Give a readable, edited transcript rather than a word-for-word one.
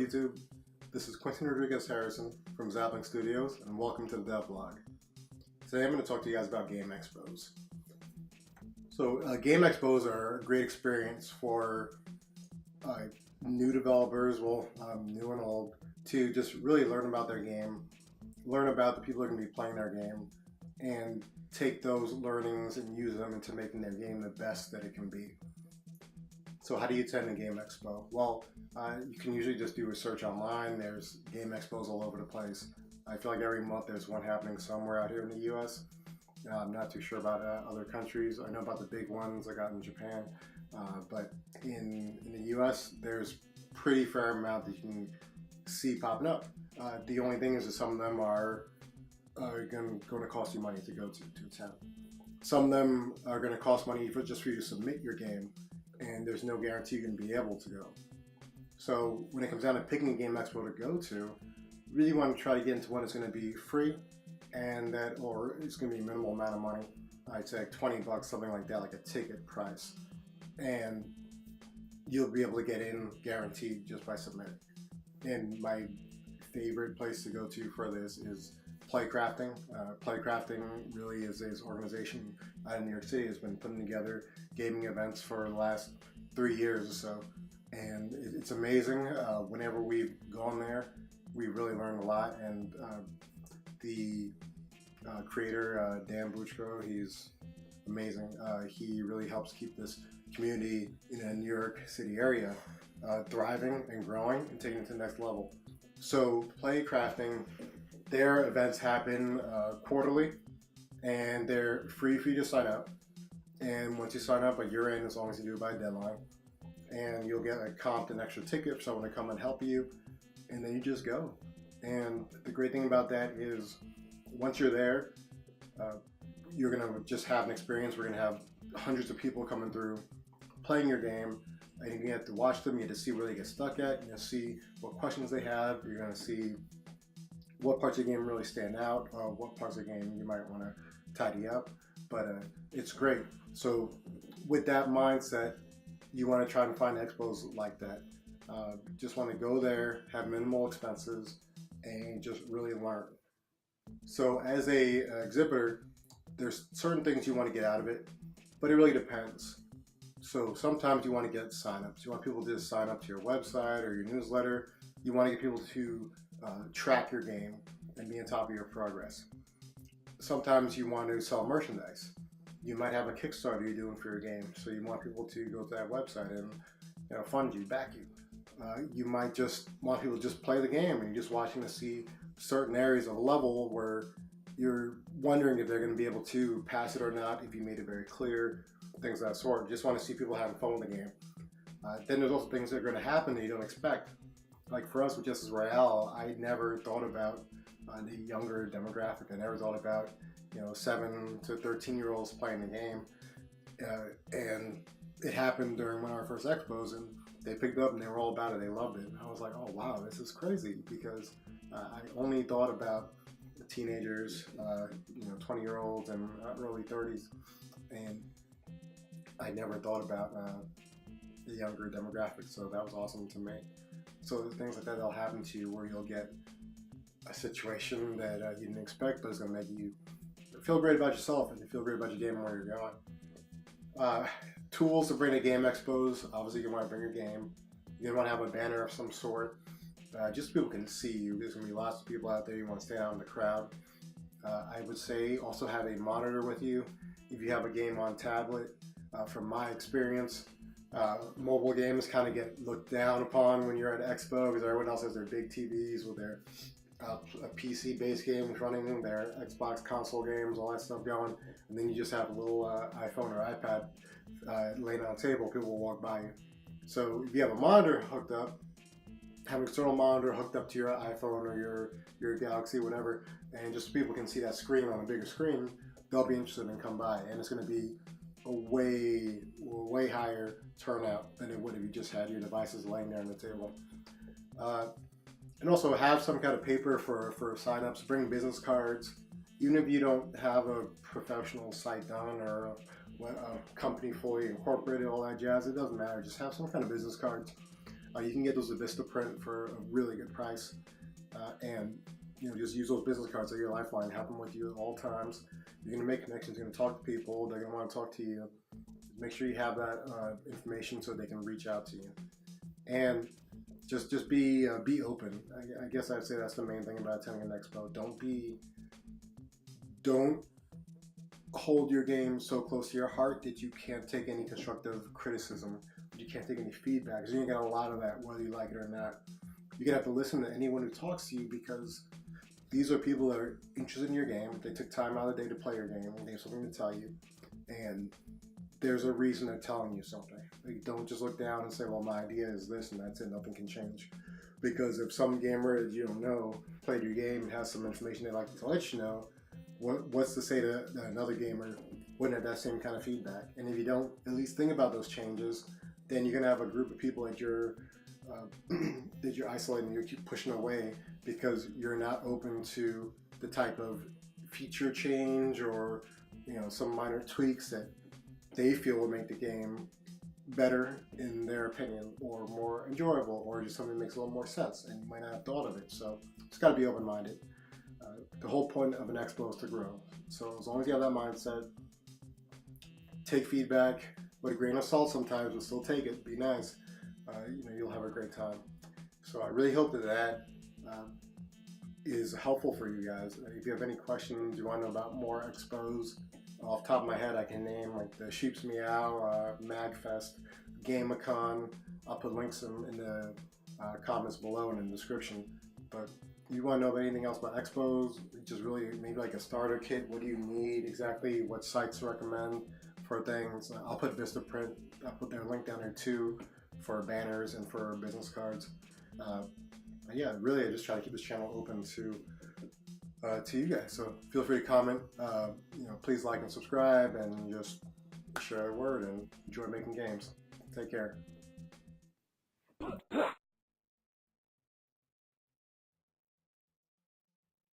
YouTube. This is Quentin Rodriguez Harrison from Zapling Studios, and welcome to the Dev Blog. Today I'm going to talk to you guys about Game Expos. So Game Expos are a great experience for new developers, new and old, to just really learn about their game, learn about the people who are going to be playing their game, and take those learnings and use them into making their game the best that it can be. So how do you attend a Game Expo? Well, you can usually just do a search online. There's Game Expos all over the place. I feel like every month there's one happening somewhere out here in the US. I'm not too sure about other countries. I know about the big ones I got in Japan, but in the US there's pretty fair amount that you can see popping up. The only thing is that some of them are going to cost you money to go to attend. Some of them are going to cost money just for you to submit your game, and there's no guarantee you're going to be able to go. So when it comes down to picking a Game Expo to go to, you really want to try to get into one that's going to be free or it's going to be a minimal amount of money. I'd say like 20 bucks, something like that, like a ticket price. And you'll be able to get in guaranteed just by submitting. And my favorite place to go to for this is Playcrafting. Playcrafting really is this organization out in New York City has been putting together gaming events for the last 3 years or so, and it's amazing. Whenever we've gone there, we really learned a lot, and the creator, Dan Buchko, he's amazing. He really helps keep this community in a New York City area thriving and growing and taking it to the next level. So Playcrafting, their events happen quarterly, and they're free for you to sign up. And once you sign up, you're in as long as you do it by deadline. And you'll get an extra ticket for someone to come and help you, and then you just go. And the great thing about that is once you're there, you're going to just have an experience. We're going to have hundreds of people coming through, playing your game, and you get to watch them. You get to see where they get stuck at. You're going to see what questions they have. You're going to see what parts of the game really stand out, what parts of the game you might want to tidy up, but it's great. So with that mindset, you want to try and find expos like that. Just want to go there, have minimal expenses, and just really learn. So as a exhibitor, there's certain things you want to get out of it, but it really depends. So sometimes you want to get signups. You want people to just sign up to your website or your newsletter. You want to get people to track your game and be on top of your progress. Sometimes you want to sell merchandise. You might have a Kickstarter you're doing for your game, so you want people to go to that website and fund you, back you. You might just want people to just play the game, and you're just watching to see certain areas of a level where you're wondering if they're going to be able to pass it or not, if you made it very clear, things of that sort. You just want to see people having fun with the game. Then there's also things that are going to happen that you don't expect. Like for us with Royale, I never thought about the younger demographic. I never thought about 7 to 13-year-olds playing the game, and it happened during one of our first expos, and they picked up and they were all about it. They loved it. And I was like, oh wow, this is crazy, because I only thought about the teenagers, 20-year-olds and early 30s, and I never thought about the younger demographic. So that was awesome to me. So things like that will happen to you where you'll get a situation that you didn't expect, but it's going to make you feel great about yourself and feel great about your game and where you're going. Tools to bring to Game Expos. Obviously, you want to bring your game. You want to have a banner of some sort, just so people can see you. There's going to be lots of people out there. You want to stay out in the crowd. I would say also have a monitor with you. If you have a game on tablet, from my experience, mobile games kind of get looked down upon when you're at Expo, because everyone else has their big TVs with their PC-based games running, their Xbox console games, all that stuff going, and then you just have a little iPhone or iPad laying on a table. People will walk by you. So if you have a monitor hooked up, have an external monitor hooked up to your iPhone or your Galaxy, whatever, and just so people can see that screen on a bigger screen, they'll be interested and come by, and it's going to be a way higher turnout than it would if you just had your devices laying there on the table. And also have some kind of paper for signups. Bring business cards. Even if you don't have a professional site done or a company fully incorporated, all that jazz, it doesn't matter. Just have some kind of business cards. You can get those at Vistaprint for a really good price, and just use those business cards as your lifeline. Have them with you at all times. You're going to make connections. You're going to talk to people. They're going to want to talk to you. Make sure you have that information so they can reach out to you. And just be open. I guess I'd say that's the main thing about attending an expo. Don't hold your game so close to your heart that you can't take any constructive criticism. You can't take any feedback. Because you're going to get a lot of that, whether you like it or not. You're going to have to listen to anyone who talks to you, because these are people that are interested in your game. They took time out of the day to play your game, and they have something to tell you. And there's a reason they're telling you something. Like, don't just look down and say, well, my idea is this and that's it, nothing can change. Because if some gamer that you don't know played your game and has some information they'd like to let you know, what's to say that another gamer wouldn't have that same kind of feedback? And if you don't at least think about those changes, then you're going to have a group of people that you're isolating, you keep pushing away because you're not open to the type of feature change or some minor tweaks that they feel will make the game better in their opinion, or more enjoyable, or just something that makes a little more sense and you might not have thought of it. So it's got to be open-minded. The whole point of an expo is to grow. So as long as you have that mindset, take feedback with a grain of salt sometimes, but still take it, be nice. You'll have a great time. So I really hope that is helpful for you guys. If you have any questions, you want to know about more expos, off the top of my head I can name like the Sheep's Meow, MagFest, GameACon. I'll put links in the comments below and in the description. But you want to know about anything else about expos, just really maybe like a starter kit, what do you need exactly, what sites to recommend for things, I'll put Vistaprint, I'll put their link down there too for banners and for business cards. Yeah, really I just try to keep this channel open to you guys, so feel free to comment, please like and subscribe, and just share the word and enjoy making games. Take care.